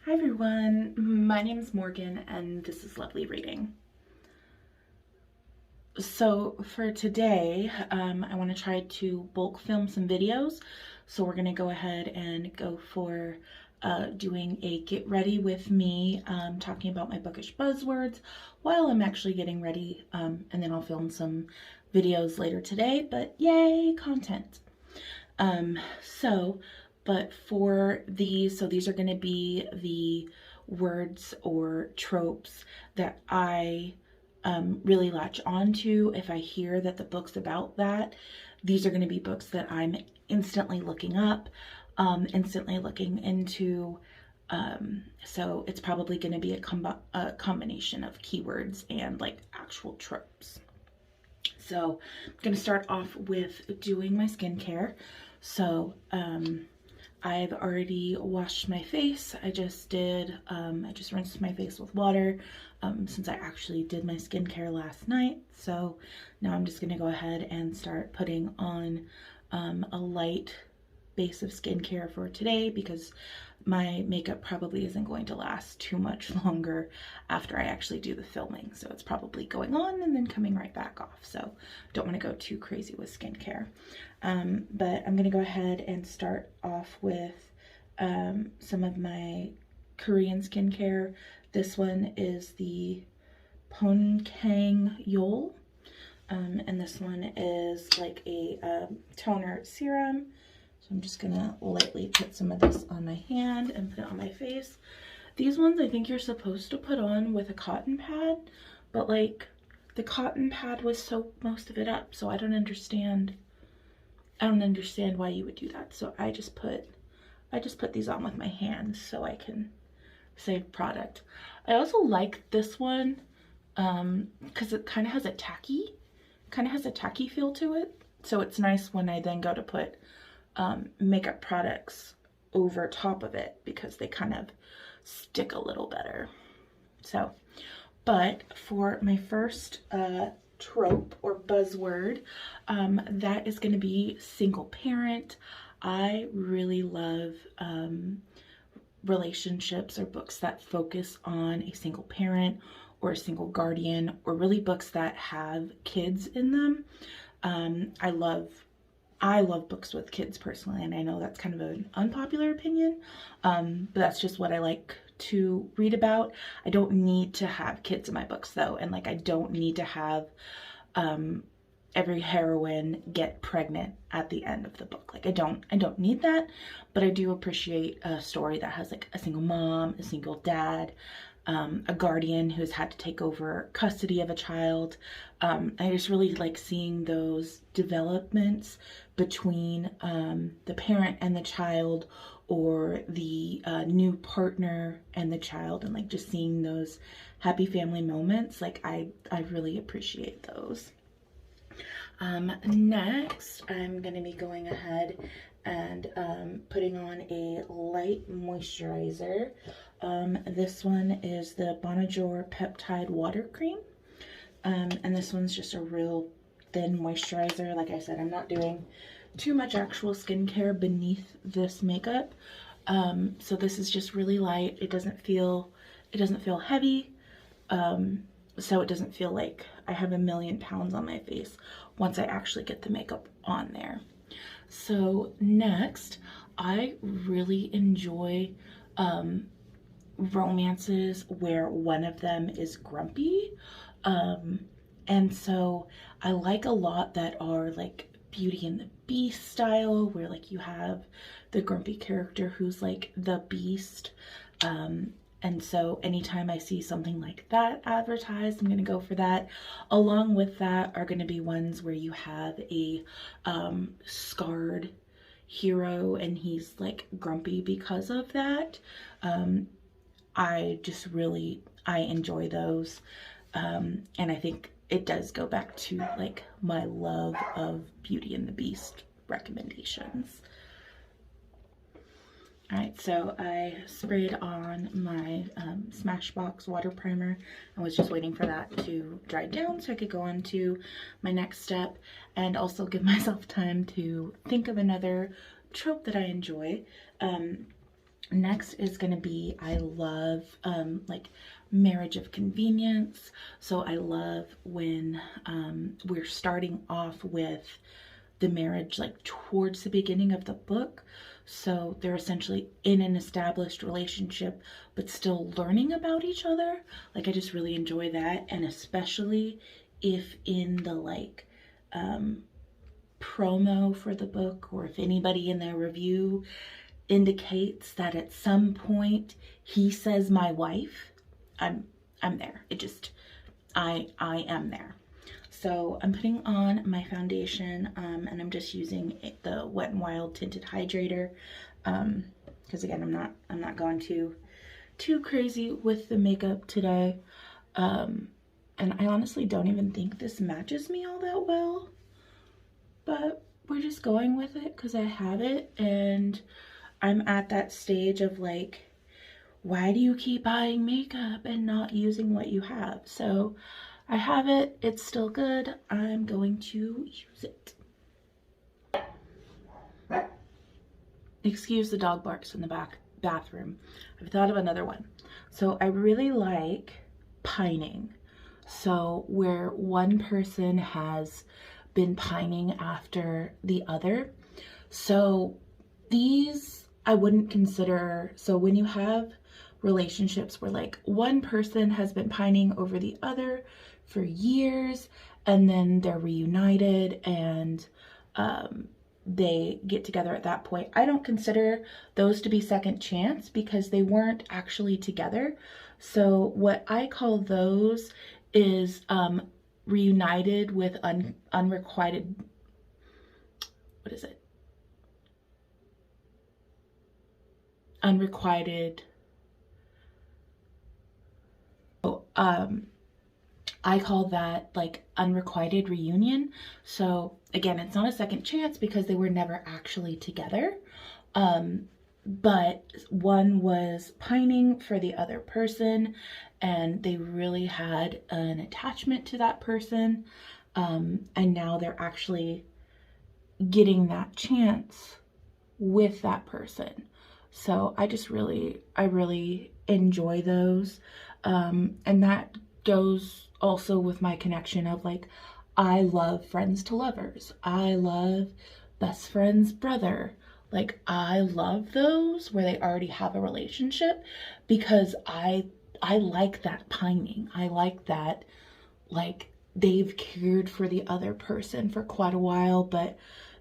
Hi everyone, my name is Morgan and this is Lovely Reading. So for today, I want to try to bulk film some videos. So we're going to go ahead and go for doing a get ready with me, talking about my bookish buzzwords while I'm actually getting ready, and then I'll film some videos later today, but yay, content. But for these, so these are going to be the words or tropes that I really latch onto. If I hear that the book's about that, these are going to be books that I'm instantly looking up, instantly looking into. So it's probably going to be a combination of keywords and like actual tropes. So I'm going to start off with doing my skincare. So I've already washed my face. I just rinsed my face with water since I actually did my skincare last night. So now I'm just gonna go ahead and start putting on a light base of skincare for today because my makeup probably isn't going to last too much longer after I actually do the filming. So it's probably going on and then coming right back off. So don't want to go too crazy with skincare. But I'm going to go ahead and start off with some of my Korean skincare. This one is the Ponkang Yol. And this one is like a toner serum. So I'm just gonna lightly put some of this on my hand and put it on my face. These ones I think you're supposed to put on with a cotton pad, but like the cotton pad was soaked most of it up, so I don't understand why you would do that. So I just put these on with my hands so I can save product. I also like this one because it kind of has a tacky feel to it. So it's nice when I then go to put makeup products over top of it because they kind of stick a little better. So, but for my first trope or buzzword, that is going to be single parent. I really love relationships or books that focus on a single parent or a single guardian, or really books that have kids in them. I love books with kids personally, and I know that's kind of an unpopular opinion, but that's just what I like to read about. I don't need to have kids in my books though, and like I don't need to have every heroine get pregnant at the end of the book. Like I don't need that, but I do appreciate a story that has like a single mom, a single dad, a guardian who's had to take over custody of a child. I just really like seeing those developments between the parent and the child, or the new partner and the child, and like just seeing those happy family moments. Like I really appreciate those. Next, I'm going to be going ahead and putting on a light moisturizer. This one is the Bonjour Peptide Water Cream. And this one's just a real thin moisturizer. Like I said, I'm not doing too much actual skincare beneath this makeup. So this is just really light. It doesn't feel heavy. So it doesn't feel like I have a million pounds on my face once I actually get the makeup on there. So next, I really enjoy romances where one of them is grumpy. And so I like a lot that are like Beauty and the Beast style, where like you have the grumpy character who's like the beast. And so anytime I see something like that advertised, I'm going to go for that. Along with that are going to be ones where you have a scarred hero and he's like grumpy because of that. I enjoy those. And I think it does go back to like my love of Beauty and the Beast recommendations. Alright, so I sprayed on my Smashbox water primer. I was just waiting for that to dry down so I could go on to my next step and also give myself time to think of another trope that I enjoy. Next is going to be, I love like marriage of convenience. So I love when we're starting off with the marriage like towards the beginning of the book. So they're essentially in an established relationship, but still learning about each other. Like I just really enjoy that. And especially if in the like promo for the book, or if anybody in their review indicates that at some point he says my wife, I'm there. It just, I am there. So I'm putting on my foundation, and I'm just using the Wet n Wild tinted hydrator, because again, I'm not going too crazy with the makeup today. And I honestly don't even think this matches me all that well, but we're just going with it because I have it, and I'm at that stage of like, why do you keep buying makeup and not using what you have? So I have it, it's still good, I'm going to use it. Excuse the dog barks in the bathroom. I've thought of another one. So I really like pining. So where one person has been pining after the other. So these I wouldn't consider, so when you have relationships where like one person has been pining over the other for years, and then they're reunited and they get together at that point, I don't consider those to be second chance because they weren't actually together. So what I call those is reunited with unrequited, what is it? Unrequited. So, I call that like unrequited reunion. So again, it's not a second chance because they were never actually together. But one was pining for the other person and they really had an attachment to that person. And now they're actually getting that chance with that person. So I really enjoy those. And that goes also with my connection of like, I love friends to lovers. I love best friend's brother. Like I love those where they already have a relationship because I like that pining. I like that, like they've cared for the other person for quite a while, but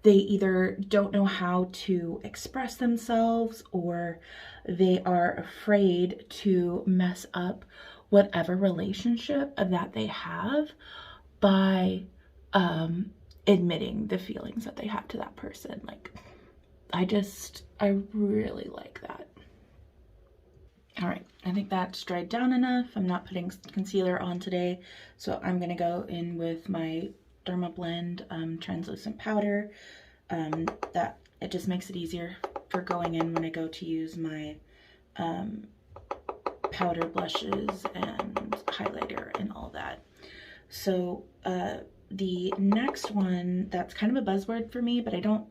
they either don't know how to express themselves or they are afraid to mess up whatever relationship that they have by admitting the feelings that they have to that person. Like, I really like that. All right, I think that's dried down enough. I'm not putting concealer on today, so I'm gonna go in with my Dermablend translucent powder. That it just makes it easier for going in when I go to use my powder blushes and highlighter and all that. So the next one that's kind of a buzzword for me, but I don't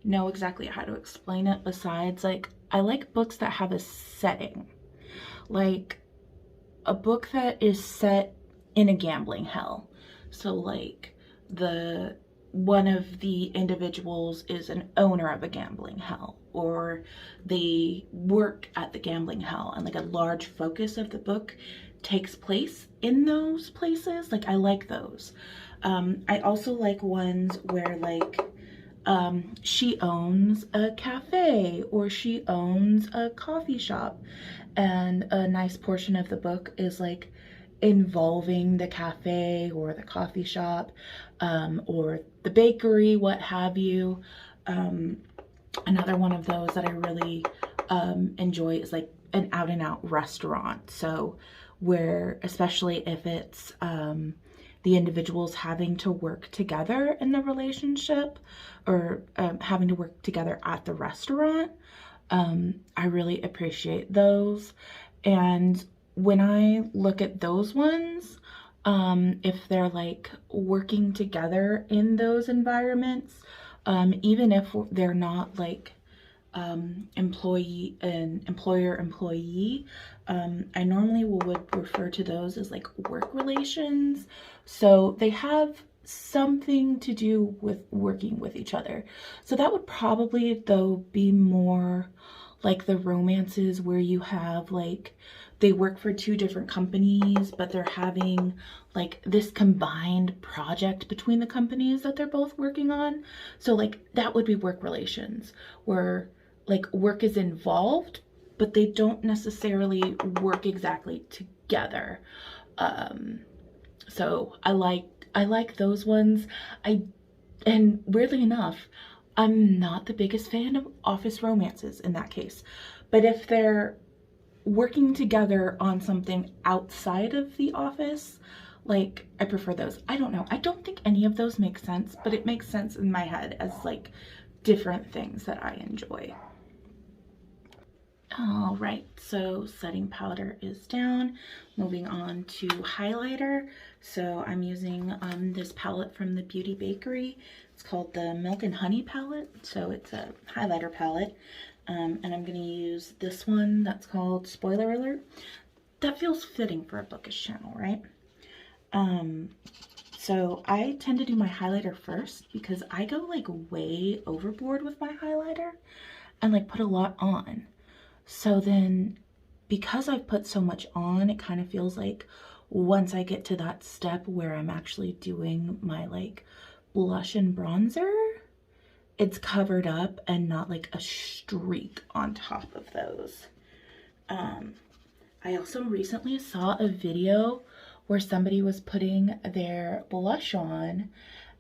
know exactly how to explain it besides like I like books that have a setting, like a book that is set in a gambling hell. So like one of the individuals is an owner of a gambling hell, or they work at the gambling hell, and like a large focus of the book takes place in those places. Like I like those. I also like ones where like she owns a cafe or she owns a coffee shop, and a nice portion of the book is like involving the cafe or the coffee shop or the bakery, what have you. Another one of those that I really enjoy is like an out and out restaurant. So where, especially if it's the individuals having to work together in the relationship or having to work together at the restaurant, I really appreciate those. And when I look at those ones, if they're like working together in those environments, even if they're not like employer-employee. I normally would refer to those as like work relations. So they have something to do with working with each other. So that would probably though be more like the romances where you have like they work for two different companies, but they're having like this combined project between the companies that they're both working on. So like that would be work relations where like work is involved, but they don't necessarily work exactly together. So I like those ones. And weirdly enough, I'm not the biggest fan of office romances in that case. But if they're working together on something outside of the office, like I prefer those. I don't know. I don't think any of those make sense, but it makes sense in my head as like different things that I enjoy. All right, so setting powder is down. Moving on to highlighter. So I'm using this palette from the Beauty Bakery. It's called the Milk and Honey palette. So it's a highlighter palette. And I'm going to use this one that's called Spoiler Alert. That feels fitting for a Bookish channel, right? So I tend to do my highlighter first because I go like way overboard with my highlighter and like put a lot on. So then because I've put so much on, it kind of feels like once I get to that step where I'm actually doing my like blush and bronzer, it's covered up and not like a streak on top of those. I also recently saw a video where somebody was putting their blush on,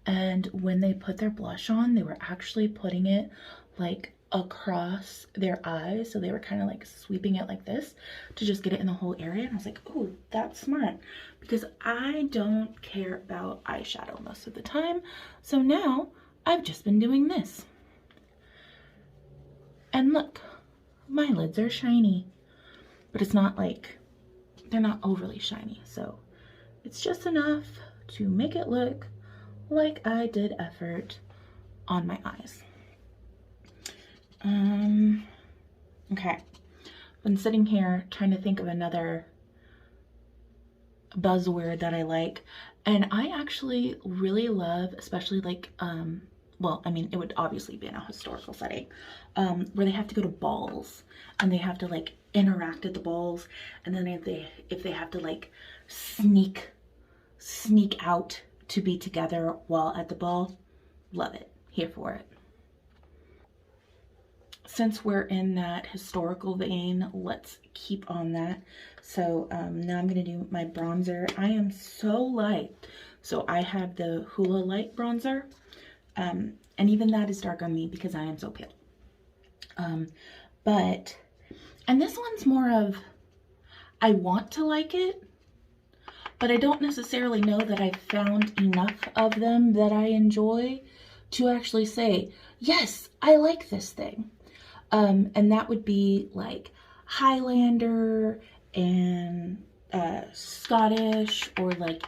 and when they put their blush on, they were actually putting it like across their eyes. So they were kind of like sweeping it like this to just get it in the whole area. And I was like, oh, that's smart, because I don't care about eyeshadow most of the time. So now I've just been doing this. And look, my lids are shiny, but it's not like, they're not overly shiny. So it's just enough to make it look like I did effort on my eyes. Okay. Been sitting here trying to think of another buzzword that I like. And I actually really love, especially like, well, I mean, it would obviously be in a historical setting, where they have to go to balls and they have to like interact at the balls. And then if they have to like sneak out to be together while at the ball, love it, here for it. Since we're in that historical vein, let's keep on that. So now I'm going to do my bronzer. I am so light. So I have the Hoola Light bronzer. And even that is dark on me because I am so pale. And this one's more of, I want to like it, but I don't necessarily know that I've found enough of them that I enjoy to actually say, yes, I like this thing. And that would be like Highlander and Scottish, or like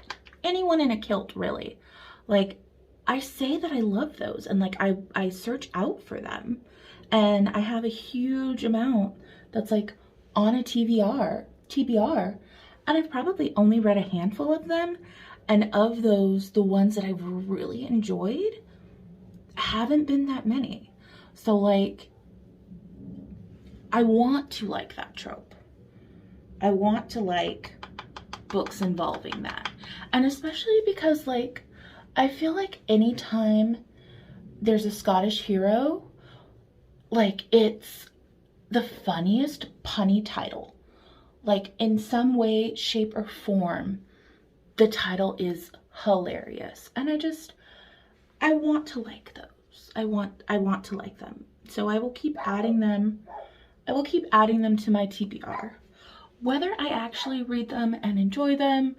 anyone in a kilt, really. Like, I say that I love those, and like I search out for them, and I have a huge amount that's like on a TBR, and I've probably only read a handful of them, and of those, the ones that I've really enjoyed haven't been that many. So like, I want to like that trope. I want to like books involving that. And especially because like, I feel like anytime there's a Scottish hero, like it's the funniest punny title. Like in some way, shape, or form, the title is hilarious. And I want to like those. I want to like them. So I will keep adding them. I will keep adding them to my TBR. Whether I actually read them and enjoy them,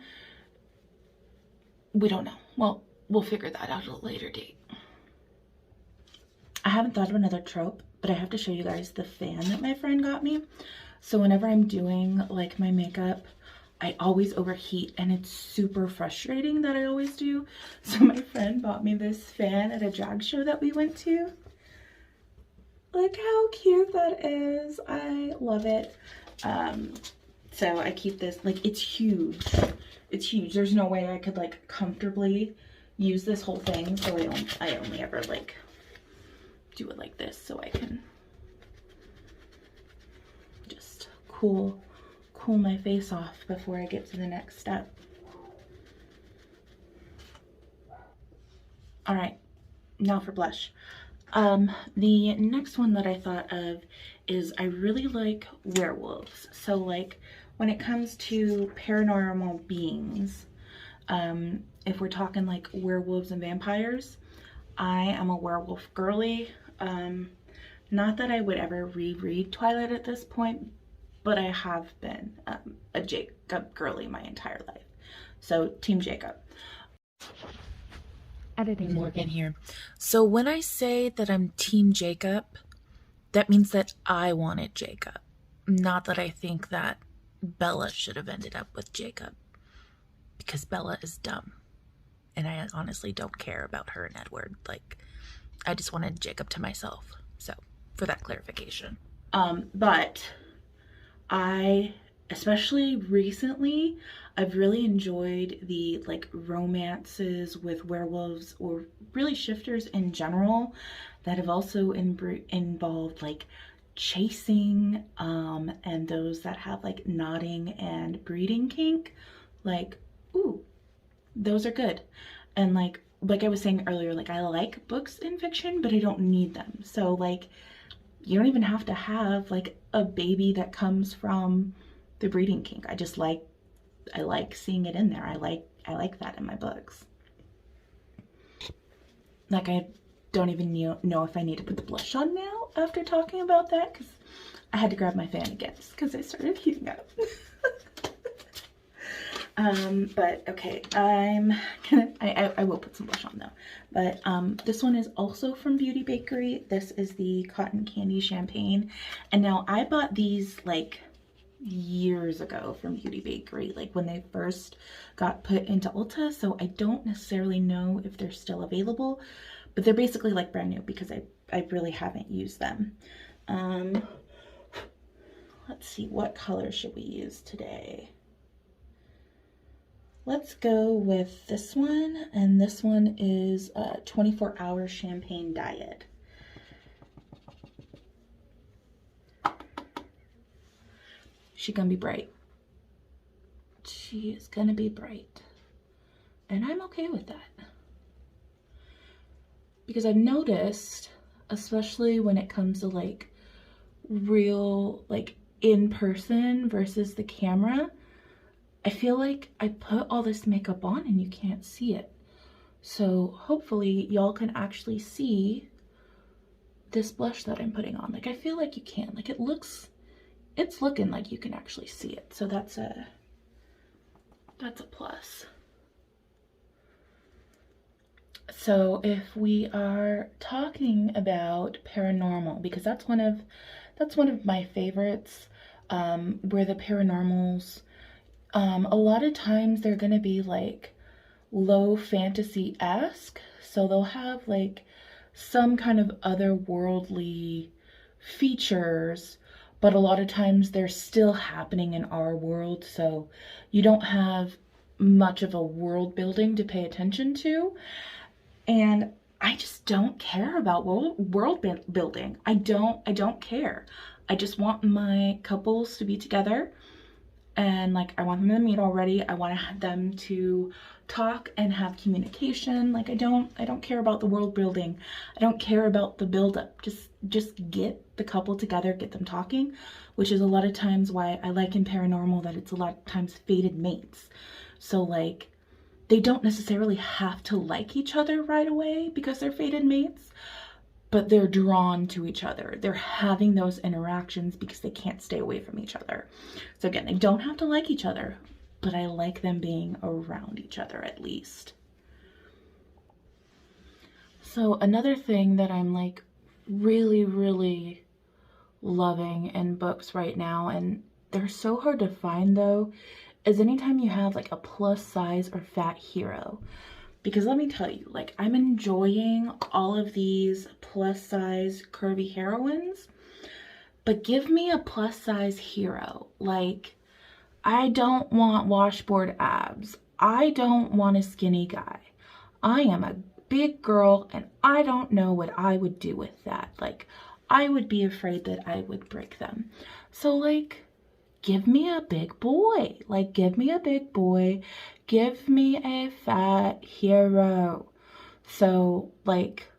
we don't know. Well, we'll figure that out at a later date. I haven't thought of another trope, but I have to show you guys the fan that my friend got me. So whenever I'm doing like my makeup, I always overheat, and it's super frustrating that I always do. So my friend bought me this fan at a drag show that we went to. Look how cute that is. I love it. So I keep this, like, it's huge. It's huge. There's no way I could like comfortably use this whole thing. So I only ever like do it like this so I can just cool my face off before I get to the next step. All right, now for blush. The next one that I thought of is I really like werewolves. So like when it comes to paranormal beings, if we're talking like werewolves and vampires, I am a werewolf girly. Not that I would ever reread Twilight at this point, but I have been a Jacob girly my entire life. So Team Jacob. Editing Morgan here. So when I say that I'm Team Jacob, that means that I wanted Jacob. Not that I think that Bella should have ended up with Jacob. Because Bella is dumb. And I honestly don't care about her and Edward. Like, I just wanted Jacob to myself. So, for that clarification. But I, especially recently, I've really enjoyed the like romances with werewolves, or really shifters in general, that have also involved like chasing, and those that have like nodding and breeding kink. Like, ooh, those are good. And like I was saying earlier, like I like books in fiction, but I don't need them. So like, you don't even have to have like a baby that comes from the breeding kink. I like seeing it in there. I like that in my books. Like, I don't even know if I need to put the blush on now after talking about that, because I had to grab my fan again because I started heating up. But okay, I will put some blush on though. But this one is also from Beauty Bakery. This is the Cotton Candy Champagne. And now I bought these like years ago from Beauty Bakery, like when they first got put into Ulta. So I don't necessarily know if they're still available, but they're basically like brand new because I really haven't used them. Let's see, what color should we use today? Let's go with this one, and this one is 24-hour champagne diet. She's gonna be bright. She is gonna be bright. And I'm okay with that. Because I've noticed, especially when it comes to like real, like in person versus the camera, I feel like I put all this makeup on and you can't see it. So hopefully y'all can actually see this blush that I'm putting on. Like, I feel like you can. Like, it's looking like you can actually see it. So that's a plus. So if we are talking about paranormal, because that's one of my favorites, where the paranormals, a lot of times they're gonna be like low fantasy-esque, so they'll have like some kind of otherworldly features, but a lot of times they're still happening in our world, so you don't have much of a world building to pay attention to. And I just don't care about world building. I don't care. I just want my couples to be together, and like I want them to meet already. I want them to talk and have communication. Like I don't care about the world building. I don't care about the buildup. Just get the couple together, get them talking, which is a lot of times why I like in paranormal that it's a lot of times fated mates. So like they don't necessarily have to like each other right away because they're fated mates, but they're drawn to each other. They're having those interactions because they can't stay away from each other. So again, they don't have to like each other, but I like them being around each other at least. So another thing that I'm like really, really loving in books right now, and they're so hard to find though, is anytime you have like a plus size or fat hero. because let me tell you, like, I'm enjoying all of these plus size curvy heroines, but give me a plus size hero. Like, I don't want washboard abs. I don't want a skinny guy. I am a big girl and I don't know what I would do with that. Like, I would be afraid that I would break them. So, like, give me a big boy. Like, give me a big boy. Give me a fat hero. So, like,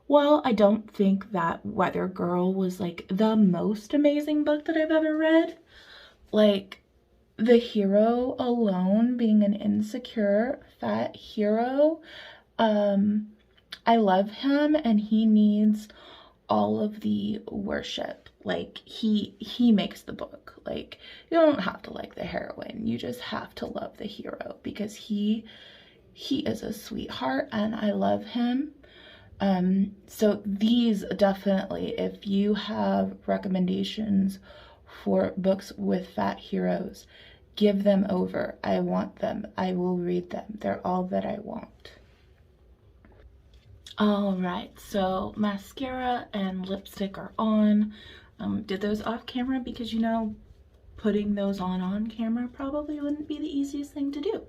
well, I don't think that Weather Girl was, like, the most amazing book that I've ever read. Like, the hero alone being an insecure fat hero, I love him and he needs all of the worship. Like, he makes the book. Like, you don't have to like the heroine, you just have to love the hero, because he is a sweetheart and I love him. So these definitely, if you have recommendations for books with fat heroes, give them over. I want them. I will read them. They're all that I want. All right, so mascara and lipstick are on. Did those off camera because, you know, putting those on camera probably wouldn't be the easiest thing to do,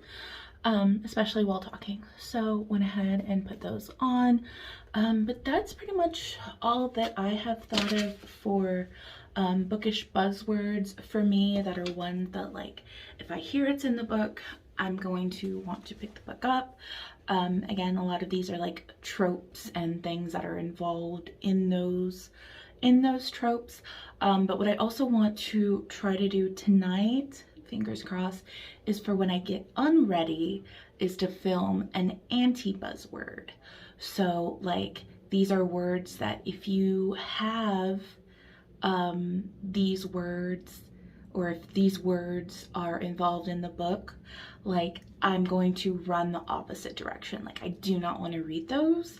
especially while talking. So went ahead and put those on. But that's pretty much all that I have thought of for bookish buzzwords for me, that are ones that, like, if I hear it's in the book, I'm going to want to pick the book up. Again, a lot of these are like tropes and things that are involved in those tropes. But what I also want to try to do tonight, fingers crossed, is for when I get unready, is to film an anti-buzzword. So, like, these are words that if you have these words, or if these words are involved in the book, like, I'm going to run the opposite direction. Like, I do not want to read those.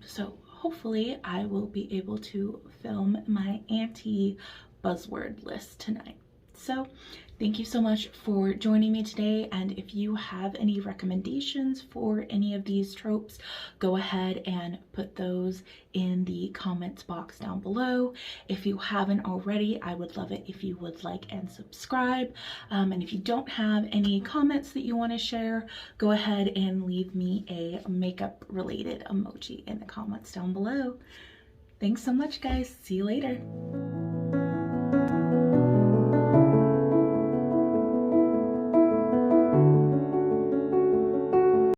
So hopefully I will be able to film my anti-buzzword list tonight. So thank you so much for joining me today, and if you have any recommendations for any of these tropes, go ahead and put those in the comments box down below. If you haven't already, I would love it if you would like and subscribe. And if you don't have any comments that you want to share, go ahead and leave me a makeup related emoji in the comments down below. Thanks so much, guys. See you later.